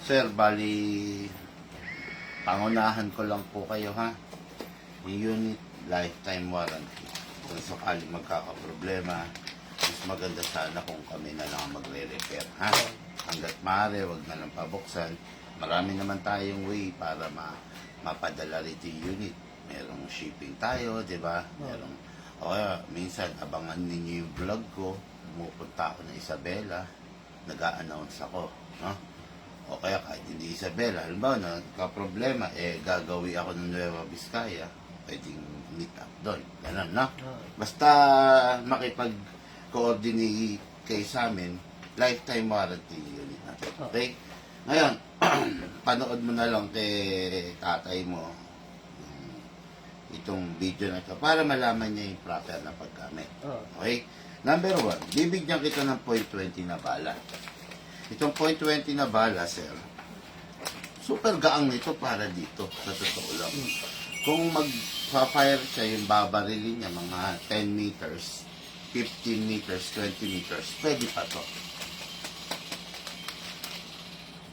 Sir, bali, pangunahan ko lang po kayo ha. Yung unit, lifetime warranty. Kung sakali magkakaproblema, mas maganda sana kung kami na lang magre-repair ha. Hanggat maaari, wag na lang pabuksan. Marami naman tayong way para mapadala rito yung unit. Merong shipping tayo, di ba? Merong, o kaya, minsan, abangan ninyo yung vlog ko. Pumupunta ako ng Isabela, nag-a-announce ako, no? O kaya kahit hindi Isabela, halimbawa na problema, gagawi ako ng Nueva Vizcaya, pwedeng meet up doon. Ganun, no? Basta makipag-coordinate kayo sa amin, lifetime warranty unit natin. Okay? Ngayon, panood mo na lang kay tatay mo itong video na ito para malaman niya yung proper na paggamit. Okay? Number 1, bibigyan kita ng .20 na bala. Itong .20 na bala, sir, super gaang nito para dito, sa totoo lang. Kung mag-fire siya, yung babarilin niya, mga 10 meters, 15 meters, 20 meters, pwede pa to.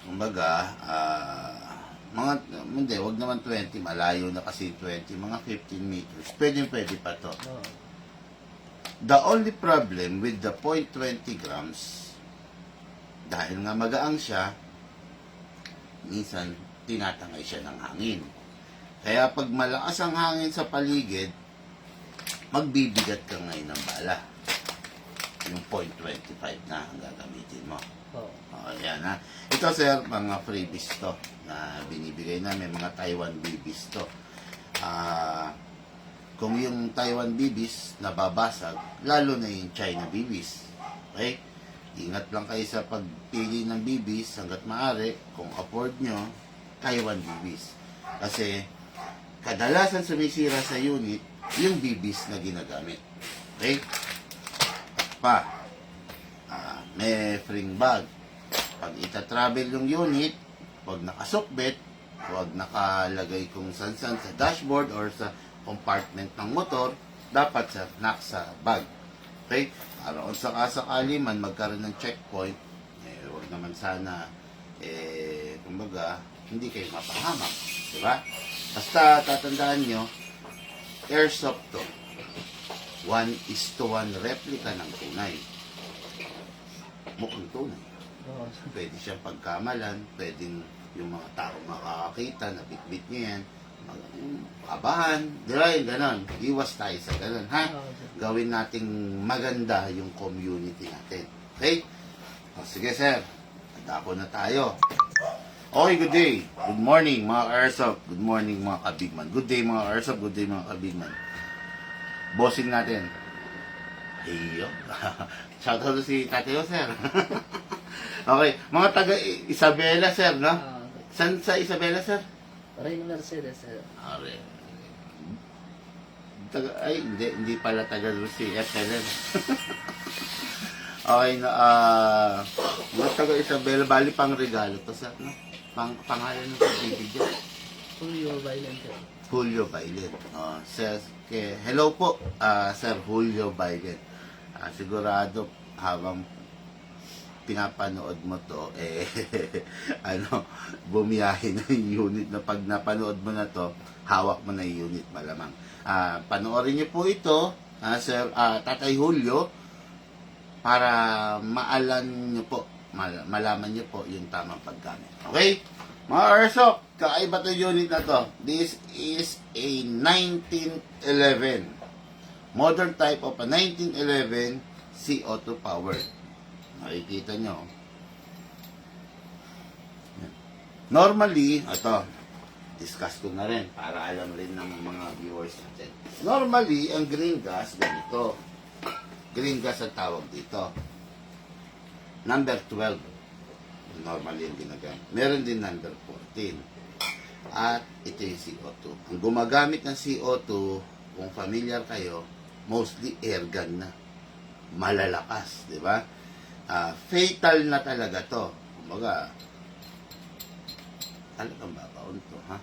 Kumbaga, hindi, wag naman 20, malayo na kasi 20, mga 15 meters, pwede pa to. The only problem with the .20 grams, dahil nga magaang siya, minsan tinatangay siya ng hangin. Kaya pag malakas ang hangin sa paligid, magbibigat ka ngayon ng bala. Yung .25 na ang gagamitin mo. Yan ha. Ito sir, mga freebies to na binibigay namin, mga Taiwan BBs to. Kung yung Taiwan BBs nababasag, lalo na yung China BBs. Okay? Ingat lang kayo sa pagpili ng BBs hanggat maaari, kung afford nyo, Taiwan BBs. Kasi kadalasan sumisira sa unit yung BBs na ginagamit. Okay? May free bag. Pag ita-travel yung unit, huwag nakasukbit, huwag nakalagay kung san-san sa dashboard or sa compartment ng motor, dapat nasa bag. Okay? Para kung sakasakali man magkaroon ng checkpoint, huwag naman sana, kumbaga, hindi kayo mapahamak. Diba? Basta tatandaan nyo, airsoft to. 1:1 replica ng tunay. Mukhang tunay. Pwede siyang pagkamalan, pwedeng yung mga tao makakakita, nabitbit niya yan, kabahan, diba yung ganon. Iwas tayo sa ganon, ha? Gawin nating maganda yung community natin. Okay? O, sige sir, dako na tayo. Okay, good day. Good morning mga airsoft. Good morning mga kabigman. Good day mga airsoft. Good day mga kabigman. Bossing natin. Heyo. Shoutout si Tateo, sir. Okay, mga taga Isabela, sir, no? San sa Isabela, sir? Reyna Mercedes, sir. Hindi pala taga si FLN. Okay, mga taga Isabela, bali pang regalo to, sir, no? Pangalan ng pagbibigyan. Julio Bailen, sir. Julio Bailen. Sir, hello po, Sir Julio Bailen. Sigurado habang pinapanood mo to, bumiyahe na yung unit na pag napanood mo na to, hawak mo na yung unit malamang. Panoorin niyo po ito, Sir, Tatay Julio, para malaman niyo po yung tamang paggamit. Okay? Mga airsoft, kakaiba to unit na to. This is a 1911. Modern type of a 1911 CO2 powered. Nakikita nyo. Normally, ito, discuss ko na rin para alam rin ng mga viewers natin. Normally, ang green gas, ganito. Green gas ang tawag dito. Number 12. Normally yung ginagamit. Meron din number 14. At ito yung CO2. Ang gumagamit ng CO2, kung familiar kayo, mostly air gun na. Malalakas, di ba? Fatal na talaga to. Kumbaga, talagang babaon to, ha?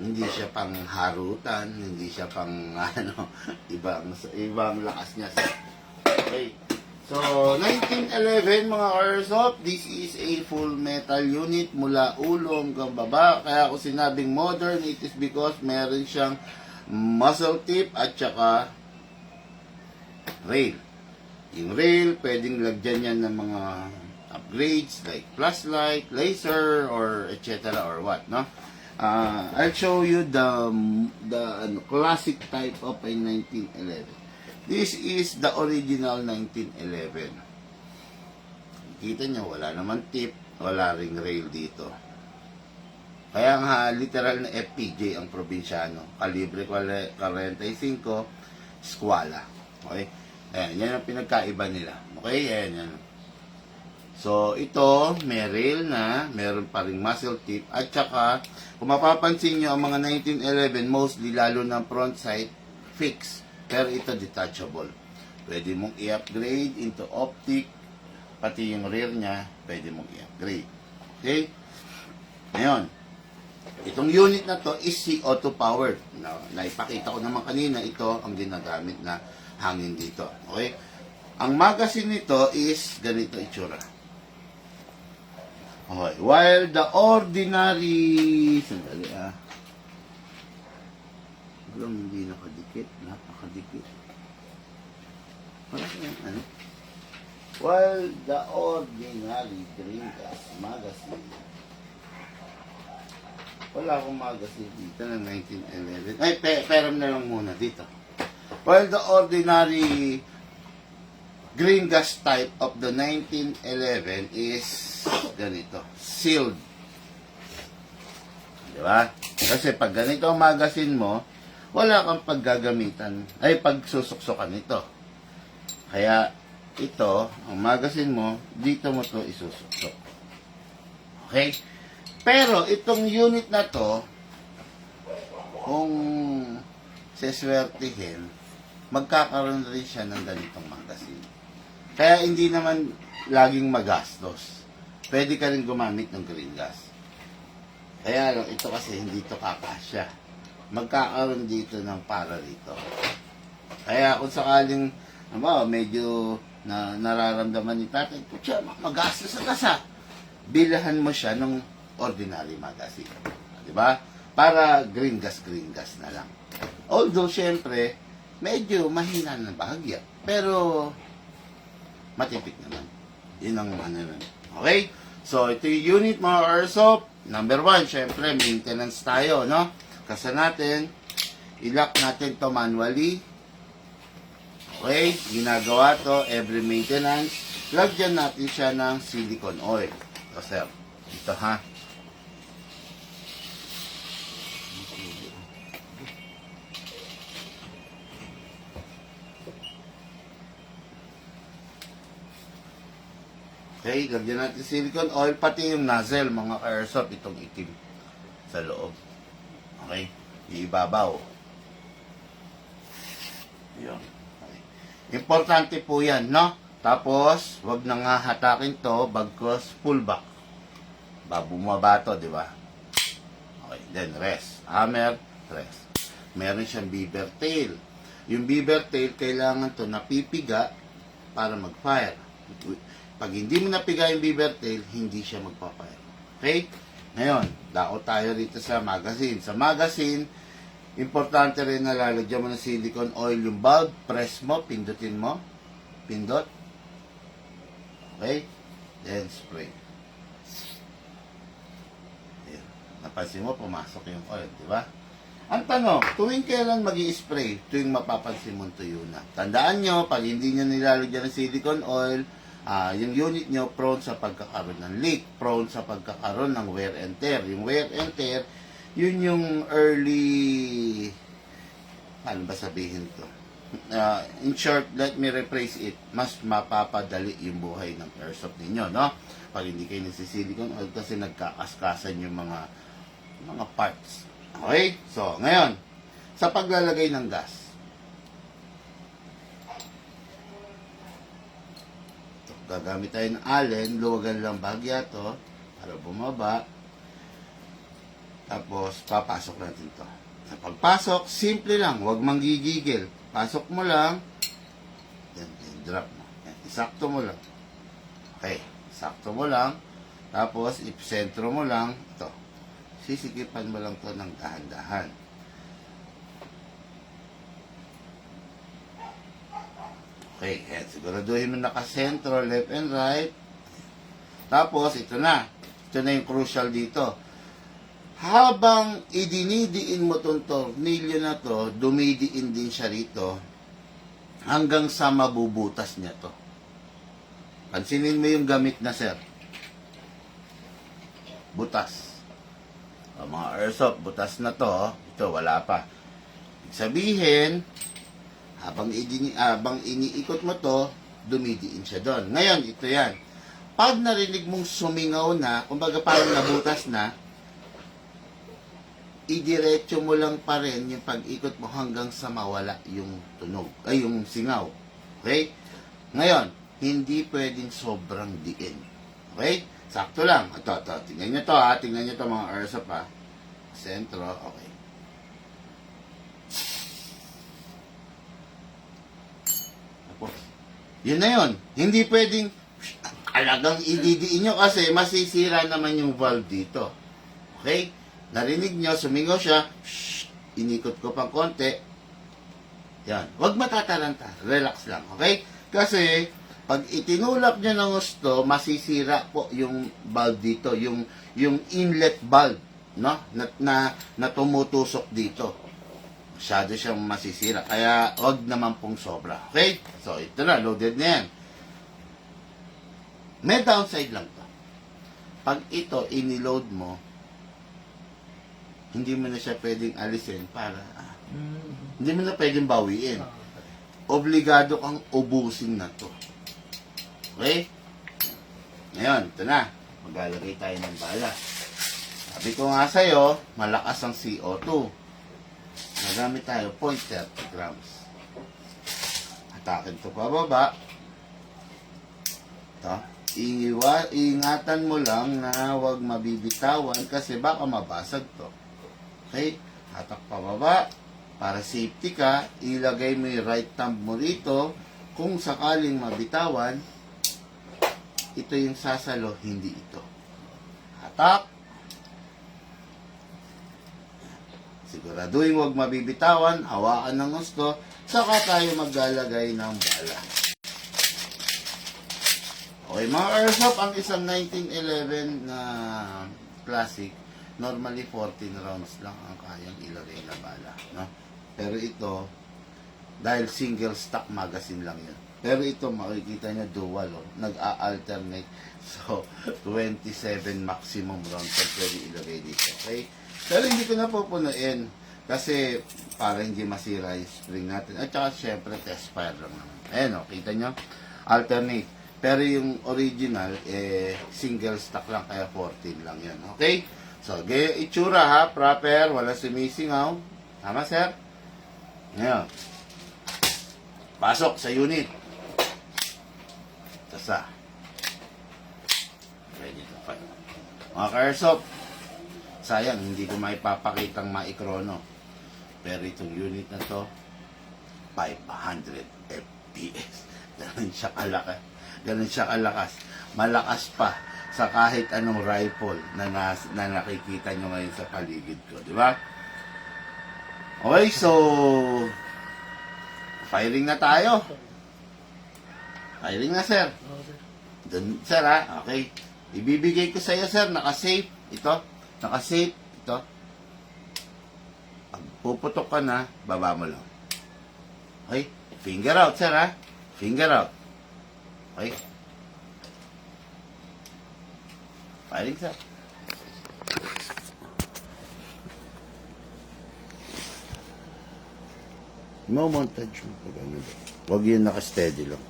Hindi siya pang harutan, hindi siya pang, ibang lakas niya. Okay. So, So, 1911 mga Airsoft, this is a full metal unit mula ulo hanggang baba. Kaya ako sinabing modern, it is because meron siyang muzzle tip at saka rail. Yung rail, pwedeng lagyan yan ng mga upgrades like flashlight, laser, or etc. or what, no? I'll show you the classic type of a 1911. This is the original 1911. Kita nyo, wala naman tip, wala ring rail dito. Kaya nga, literal na FPJ ang probinsyano. Kalibre 45, squala. Okay? Ayan, yan ang pinagkaiba nila. Okay? Ayan, yan. So, ito, may rail na, meron pa ring muzzle tip, at saka, kung mapapansin nyo, ang mga 1911, mostly, lalo ng front sight, fixed. Pero ito detachable. Pwede mong i-upgrade into optic, pati yung rear niya, pwede mong i-upgrade. Okay? Ngayon, itong unit na to is CO2 powered. Naipakita ko naman kanina, ito ang ginagamit na hangin dito. Okay? Ang magazine nito is ganito itsura. Okay. While the ordinary... Sandali Walang hindi nakadikit. Napakadikit. Ano? While the ordinary green gas magazine. Wala akong magazine dito ng 1911. Ay, peram na lang muna dito. While the ordinary green gas type of the 1911 is ganito. Sealed. Diba? Kasi pag ganito ang magazine mo, wala kang paggagamitan, ay pagsusuksukan nito. Kaya, ito, ang magazine mo, dito mo to isusuksok. Okay? Pero, itong unit na to, kung seswertihin, magkakaroon rin siya ng ganitong magazine. Kaya, hindi naman laging magastos. Pwede ka rin gumamit ng green gas. Kaya lang, ito kasi hindi ito kakasya. Magkakaroon dito ng para rito. Kaya kung sakaling medyo nararamdaman ni tatay, putya, magastos sa kasa. Bilahan mo siya ng ordinary magazine. Diba? Para green gas na lang. Although, syempre, medyo mahina na bahagya. Pero, matipid naman. Yun ang naman. Okay? So, ito yung unit mga Airsoft. Number 1, syempre, maintenance tayo, no? Kasi natin, i-lock natin to manually. Okay? Ginagawa to every maintenance. Lagyan natin siya ng silicone oil. O sir, ito ha. Okay, lagyan natin silicone oil, pati yung nozzle, mga Airsoft, itong itim sa loob. Okay? Iibabaw. Yun. Okay. Importante po yan, no? Tapos, wag nang hahatakin to, bagkos pull back. Bumaba to, di ba? Okay, then rest. Hammer, rest. Meron siyang beaver tail. Yung beaver tail, kailangan to napipiga para mag-fire. Pag hindi mo napiga yung beaver tail, hindi siya magpa-fire. Okay? Ngayon, dao tayo dito sa magazine. Sa magazine, importante rin na lalagyan mo ng silicone oil yung bulb, press mo, pindutin mo, pindot. Okay? Then spray. Ayan. Napansin mo, pumasok yung oil, di ba? Ang tanong, tuwing kailan mag-i-spray? Tuwing mapapansin mo tuyo na. Tandaan nyo, pag hindi nyo nilalagyan ng silicone oil, yung unit nyo prone sa pagkakaroon ng leak, prone sa pagkakaroon ng wear and tear. Yung wear and tear, yun yung early, ano ba sabihin to? In short, let me rephrase it, mas mapapadali yung buhay ng airsoft ninyo, no? Pag hindi kayo nagsisilicone oil kasi nagkakaskasan yung mga parts. Okay? So, ngayon, sa paglalagay ng gas, gagamit tayo ng allen, luwagan lang bahagya to para bumaba. Tapos, papasok natin to. Sa pagpasok, simple lang, huwag manggigigil. Pasok mo lang, then drop mo. Yan, Isakto mo lang. Okay, sakto mo lang. Tapos, ipsentro mo lang. Ito. Sisikipan mo lang to ng dahan-dahan. Okay, yan. Siguraduhin mo nakasentro, left and right. Tapos, ito na. Ito na yung crucial dito. Habang idinidiin mo itong tornilyo na to, dumidiin din siya rito hanggang sa mabubutas niya to. Pansinin mo yung gamit na, sir. Butas. O, mga airsoft, butas na to. Ito, wala pa. Ibig sabihin, habang iniikot mo to, dumidiin siya doon. Ngayon, ito yan. Pag narinig mong sumingaw na, kumbaga parang nabutas na, idiretso mo lang pa rin yung pag-ikot mo hanggang sa mawala yung tunog, ay yung singaw. Okay? Ngayon, hindi pwedeng sobrang diin. Okay? Sakto lang. Ito. Tingnan nyo to ha. Tingnan nyo to mga airsoft ha. Sentro. Okay. Tapos, yun na yun. Hindi pwedeng alagang ididiin nyo kasi masisira naman yung valve dito. Okay? Narinig nyo, sumingaw siya. Inikot ko pang konti. Yan. Huwag matataranta. Relax lang. Okay? Kasi, pag itinulak nyo ng gusto, masisira po yung valve dito. Yung inlet valve. No? Na tumutusok dito. Masyado siyang masisira. Kaya, huwag naman pong sobra. Okay? So, ito na. Loaded na yan. May downside lang to. Pag ito, iniload mo, hindi mo na siya pwedeng alisin para, hindi mo na pwedeng bawiin. Obligado kang ubusin na to. Okay? Ngayon, ito na. Maglalagay tayo ng bala. Sabi ko nga sa'yo, malakas ang CO2. Nagamit tayo 0.30 grams. Atakin ito pababa. Ito. Ingatan mo lang na huwag mabibitawan kasi baka mabasag to. Okay? Hatak pababa. Para safety ka, ilagay mo yung right thumb mo rito. Kung sakaling mabitawan, ito yung sasalo, hindi ito. Hatak. Siguraduhin huwag mabibitawan, hawakan ng gusto, saka tayo maglalagay ng bala. Okay, mga airsoft, ang isang 1911 na classic, normally 14 rounds lang ang kayang ilagay na bala. No? Pero ito, dahil single stock magazine lang yun. Pero ito, makikita nyo dual, oh, nag-a-alternate. So, 27 maximum rounds ang pwede ilagay dito. Okay? Pero hindi ko na pupunuin kasi para hindi masira yung spring natin. At saka, syempre, test fire lang naman. Ayan, oh, kita nyo? Alternate. Pero yung original, single stock lang, kaya 14 lang yun. Okay? So, itsura ha, proper, wala sumisingaw. Tama, sir? Ngayon, pasok sa unit. Tasa. Ready to fire. Mga ka-airsoft, sayang, hindi ko maipapakitang maikrono. Pero itong unit na to, 500 FPS. Ganun siya kalakas. Malakas pa sa kahit anong rifle na nakikita nyo ngayon sa paligid ko. Di ba? Okay, so firing na tayo. Firing na, sir. Dun, sir, ha? Okay. Ibibigay ko sa iyo, sir. Naka-safe. Ito. Naka-safe. Ito. Pag puputok ka na, baba mo lang. Okay? Finger out, sir, ha? Finger out. Okay? Firing, sir. No montage mo. Huwag yun naka-steady lang.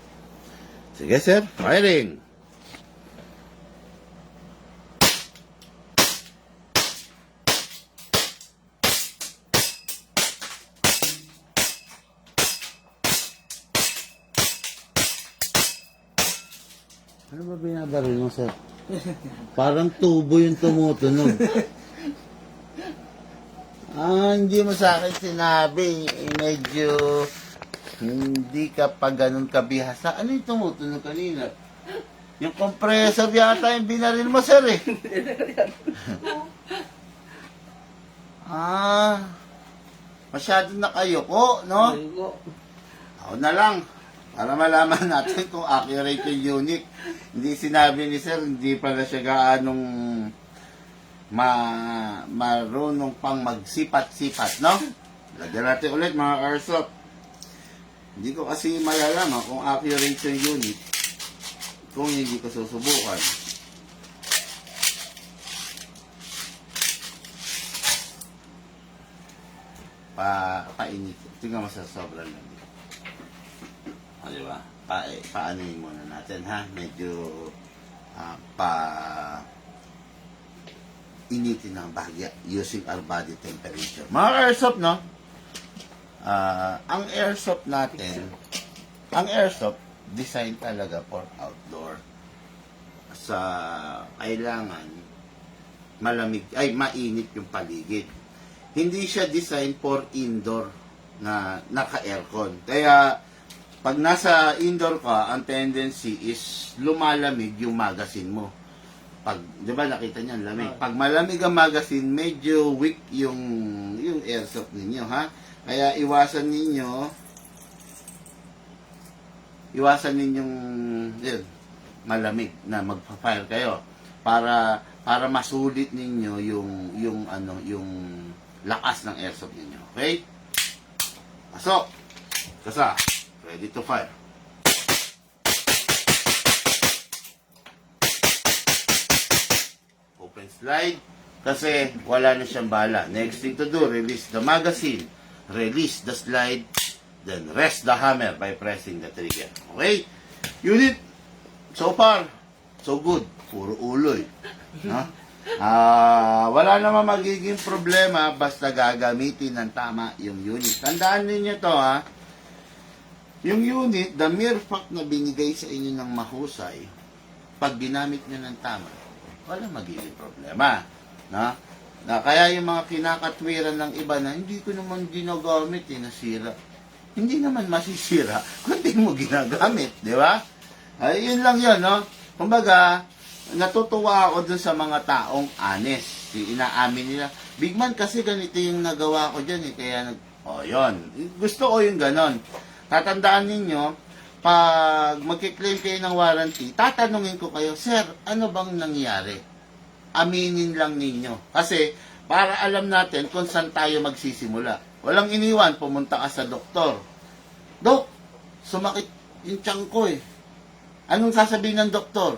Sige, sir. Firing! Ano ba binabaril mo, sir? Parang tubo yung tumutunog. Hindi mo sa akin sinabi. Medyo Hindi ka pa ganun kabihasa. Ano yung tumutunog kanina? Yung compressor yata yung binaril mo, sir, eh. Masyado na kayo po, no? Ayoko. Ako na lang. Para malaman natin kung accurate yung unit. Hindi sinabi ni sir, hindi pala siya gaanong marunong pang magsipat-sipat, no? Lagyan natin ulit mga airsoft. Hindi ko kasi malalaman kung accurate yung unit kung hindi ko susubukan. Painit. Tingnan mo sa sobrang lang. O, di ba? Paanoin muna natin, ha? Medyo initin ng bahagya using our body temperature. Mga airsoft, no? Ang airsoft natin, ang airsoft, design talaga for outdoor. Sa kailangan malamig, mainit yung paligid. Hindi siya design for indoor na naka-aircon. Kaya, pag nasa indoor ka, ang tendency is lumalamig yung magazine mo. Pag, di ba nakita niyan, lamig. Pag malamig ang magazine, medyo weak yung airsoft ninyo, ha? Kaya iwasan ninyong yun, malamig na magpa-fire kayo para masulit ninyo yung lakas ng airsoft ninyo. Okay? Pasok. Kasa. Ready to fire. Open slide. Kasi wala na siyang bala. Next thing to do, release the magazine. Release the slide. Then rest the hammer by pressing the trigger. Okay? Unit. So far, so good. Puro uloy. No? Wala naman magiging problema basta gagamitin ng tama yung unit. Tandaan ninyo to, ha? Yung unit, the mere fact na binigay sa inyo ng mahusay, pag ginamit nyo ng tama, wala magiging problema. Na kaya yung mga kinakatwiran ng iba na hindi ko naman ginagamit, nasira. Hindi naman masisira kung hindi mo ginagamit, di ba? Yun lang yun, no? Kumbaga, natutuwa ako dun sa mga taong honest. Inaamin nila, Big Man, kasi ganito yung nagawa ko dyan, kaya yun. Gusto ko yung ganon. Tatandaan ninyo, pag magkiklaim kayo ng warranty, tatanungin ko kayo, Sir, ano bang nangyari? Aminin lang ninyo. Kasi, para alam natin kung saan tayo magsisimula. Walang iniwan, pumunta ka sa doktor. Dok, sumakit yung tiyan ko eh. Anong sasabihin ng doktor?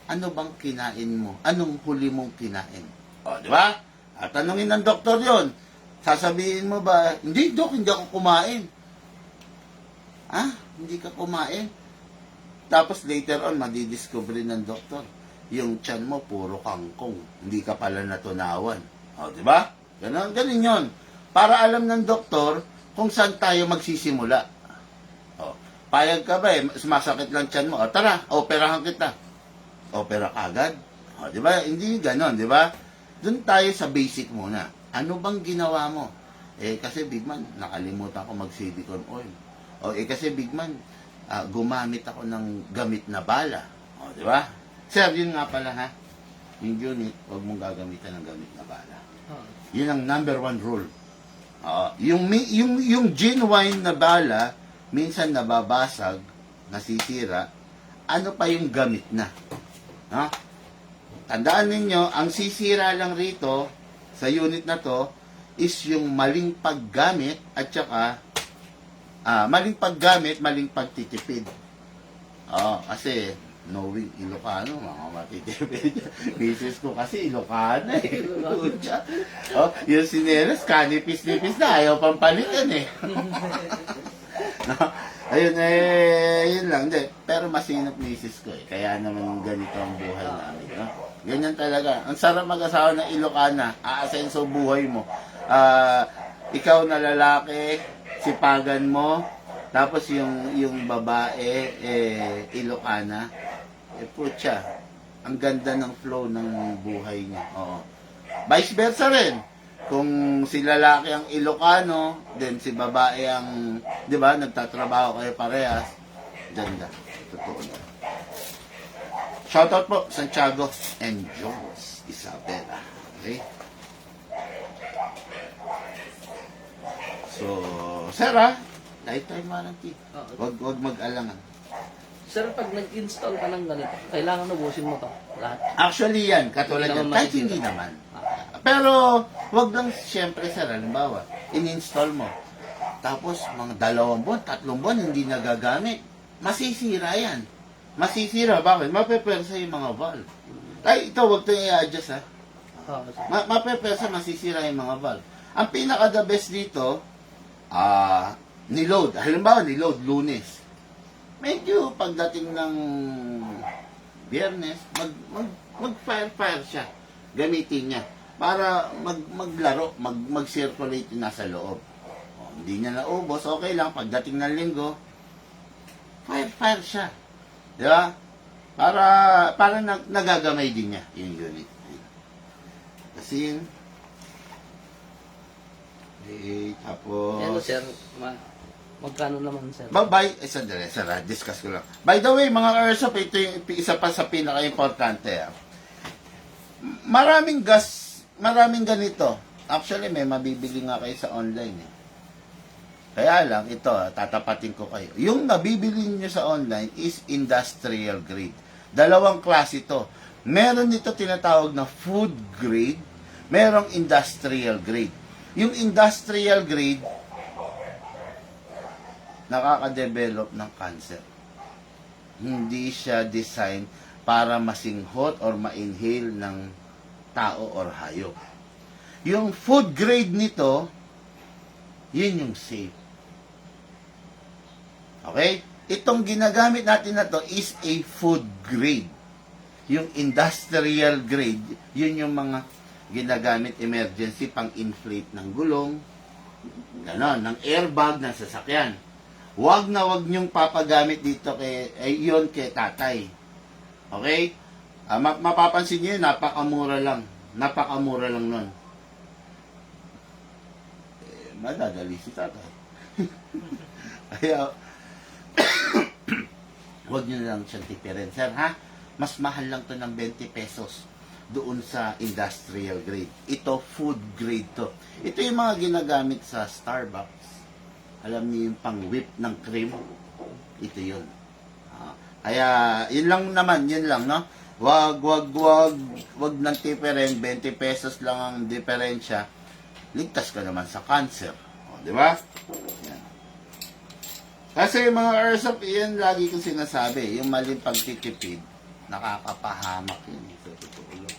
Ano bang kinain mo? Anong huli mong kinain? O, di ba? At tanungin ng doktor yon. Sasabihin mo ba, hindi dok, hindi ako kumain. Hindi ka kumain? Tapos later on, madidiscover ng doktor, yung tiyan mo puro kangkong. Hindi ka pala natunawan. O, di ba? Ganun yun. Para alam ng doktor kung saan tayo magsisimula. O, payag ka ba sumasakit lang tiyan mo. O, tara, operahan kita. Opera kagad. O, di ba? Hindi ganon, di ba? Doon tayo sa basic muna. Ano bang ginawa mo? Kasi Big Man, nakalimutan ko mag-silicone oil. Kasi Big Man, gumamit ako ng gamit na bala. O, di ba? Sir, yun nga pala, ha? Yung unit, huwag mong gagamitan ng gamit na bala. Yun ang number 1 rule. Yung genuine na bala, minsan nababasag, nasisira, ano pa yung gamit na? Ha? Tandaan ninyo, ang sisira lang rito sa unit na to is yung maling paggamit at saka maling paggamit, maling pagtitipid. Kasi knowing Ilocano, mga matitipid. Misis ko kasi Ilocano eh. Yung sinelas, kanipis-nipis na, ayaw pampalitan eh. Ayun yun lang. Pero masinop misis ko eh. Kaya naman ganito ang buhay namin. No? Ganyan talaga. Ang sarap mag-asawa ng Ilocana. Aasenso buhay mo. Ikaw na lalaki, sipagan mo. Tapos yung babae, Ilocana. Putya. Ang ganda ng flow ng buhay niya. Oo. Vice versa rin. Kung si lalaki ang Ilocano, then si babae ang, di ba, nagtatrabaho kayo parehas, ganda. Totoo na. Shoutout po, Santiago and Jones Isabela. Okay? So, sir lifetime warranty. Wag mag-alangan. Sir, pag nag-install ka ng ganito, kailangan ubusin mo to. Lahat. Actually yan, katulad Hindi yan, naman kahit masisira. hindi naman. Pero, wag lang siyempre sir, halimbawa, in-install mo. Tapos, mga 2 buwan, 3 buwan, hindi nagagamit. Masisira yan. Masisira, bakit? Mapepersa yung mga valve. Ay, ito, wag ito i-adjust ha. Oo, sir. Mapepersa, masisira yung mga valve. Ang pinaka-the best dito, niload. Halimbawa, niload, Lunes. Medyo pagdating ng Biyernes, mag-fire siya. Gamitin niya. Para maglaro, mag-circulate yung nasa loob. O, hindi niya naubos, okay lang. Pagdating ng linggo, fire siya. Di ba? Para nagagamay din niya yung unit. Kasi yun. Tapos... Ano, sir, magkano naman, sir? Bye-bye. Sandali, sir, discuss ko lang. By the way, mga airsoft, ito yung isa pa sa pinaka-importante. Maraming ganito. Actually, may mabibili nga kayo sa online. Kaya lang, ito, tatapatin ko kayo. Yung nabibili niyo sa online is industrial grade. 2 klase ito. Meron dito tinatawag na food grade, merong industrial grade. Yung industrial grade, nakaka-develop ng cancer. Hindi siya design para masinghot or ma-inhale ng tao or hayop. Yung food grade nito, yun yung safe. Okay? Itong ginagamit natin na to is a food grade. Yung industrial grade, yun yung mga ginagamit emergency pang-inflate ng gulong, ganon, ng airbag ng sasakyan. Wag na wag niyong papagamit dito yun kay tatay. Okay? Mapapansin niyo, napakamura lang. Napakamura lang nun. Madadali si tatay. Kaya, wag niyo lang siyang tipirin, sir, ha? Mas mahal lang to ng 20 pesos doon sa industrial grade. Ito, food grade to. Ito yung mga ginagamit sa Starbucks. Alam niyo yung pang-whip ng cream? Ito yun. Kaya, yun lang, no? Wag nang tipirin, 20 pesos lang ang diferensya. Ligtas ka naman sa cancer. O, di ba? Yan. Kasi yung mga airsoft, yan lagi kong sinasabi, yung maling pagtitipid, nakakapahamak yun. Sa totoo lang.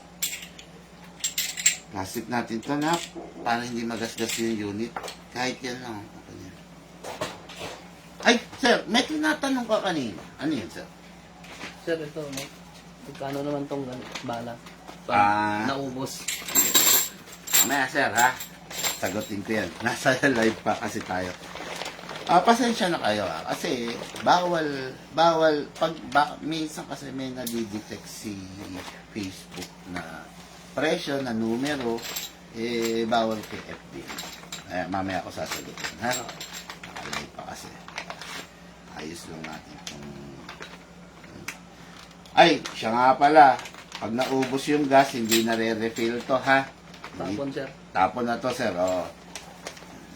Plastic natin ito na, para hindi magasgas yung unit. Kahit yan lang. Ay, sir, may tinatanong ka kanina. Ano yun, sir? Sir, ito, no? Magkano naman tong bala? Pag naubos. Mamaya, sir, ha? Sagutin ko yan. Nasa live pa kasi tayo. Pasensya na kayo, ha? Kasi, minsan kasi may nadidetect si Facebook na presyo, na numero, bawal kay FB. Mamaya ako sasagutin, ha? Nakalive pa kasi. Ayos lang natin kung... Ay, siya nga pala. Pag naubos yung gas, hindi na re-refill to, ha? Tapon, sir. Tapon na to, sir. Oh.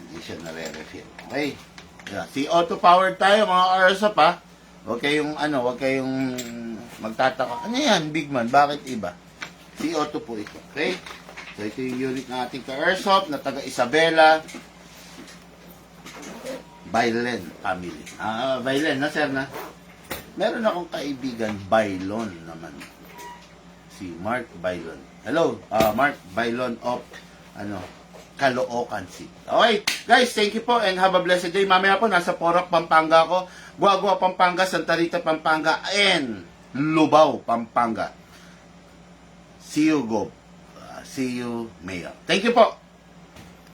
Hindi siya na re-refill. Okay? Yeah. CO2 powered tayo, mga airsoft, ha? Huwag kayong magtataka. Ano yan, big man? Bakit iba? CO2 po ito. Okay? So, ito yung unit natin ka-airsoft na taga Isabela. Bailen family. Bailen, na sir, na? Meron akong kaibigan, Bailon naman. Si Mark Bailon. Hello, Mark Bailon of, Caloocan City. Okay, guys, thank you po and have a blessed day. Mamaya po, nasa Porac, Pampanga ako. Guagua, Pampanga, Santa Rita, Pampanga, and Lubao, Pampanga. See you, Gob. See you, Mayor. Thank you po.